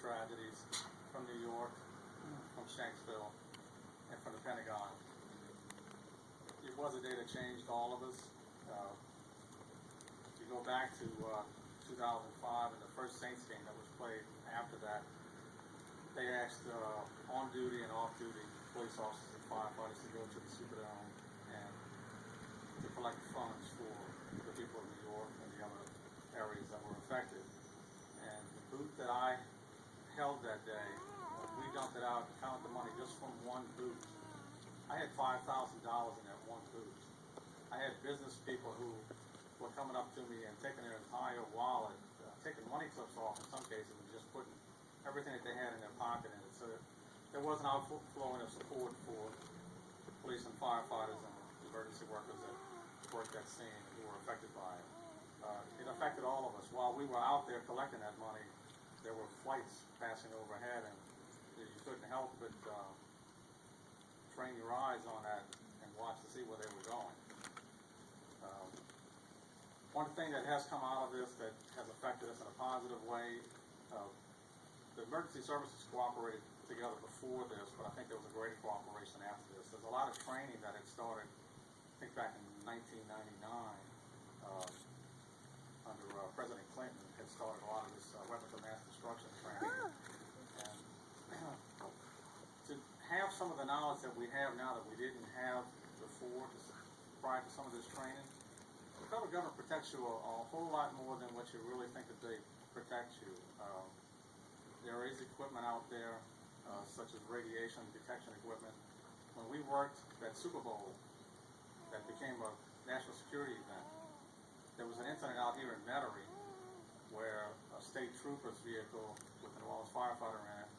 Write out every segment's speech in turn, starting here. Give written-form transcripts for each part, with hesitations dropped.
tragedies from New York, from Shanksville, and from the Pentagon. It was a day that changed all of us. If you go back to 2005 and the first Saints game that was played after that, they asked on-duty and off-duty police officers and firefighters to go to the Superdome and to collect funds for the people of New York and the other areas that were affected. And the booth that I held that day, when we dumped it out and counted the money just from one booth, I had $5,000 in that one booth. I had business people who were coming up to me and taking their entire wallet, taking money clips off in some cases, and just putting everything that they had in their pocket in it. So there was an outflowing of support for police and firefighters and emergency workers that worked that scene and who were affected by it. It affected all of us. While we were out there collecting that money, there were flights passing overhead, and you couldn't help but train your eyes on that and watch to see where they were going. One thing that has come out of this that has affected us in a positive way, the emergency services cooperated together before this, but I think there was a greater cooperation after this. There's a lot of training that had started, I think back in 1999, under President Clinton, had started a lot of this weapons of mass destruction training. And to have some of the knowledge that we have now that we didn't have before, prior to some of this training, the federal government protects you a whole lot more than what you really think that they protect you. There is equipment out there, such as radiation detection equipment. When we worked at Super Bowl, that became a national security event, there was an incident out here in Metairie where a state trooper's vehicle with an New Orleans firefighter in it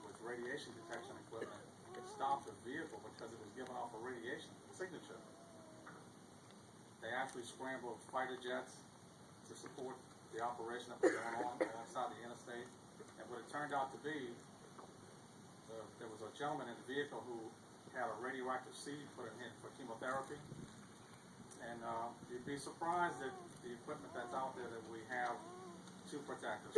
with radiation detection equipment, it stopped the vehicle because it was giving off a radiation signature. They actually scrambled fighter jets to support the operation that was going on alongside the interstate. And what it turned out to be, there was a gentleman in the vehicle who had a radioactive seed put in for chemotherapy. And you'd be surprised at the equipment that's out there that we have to protect us.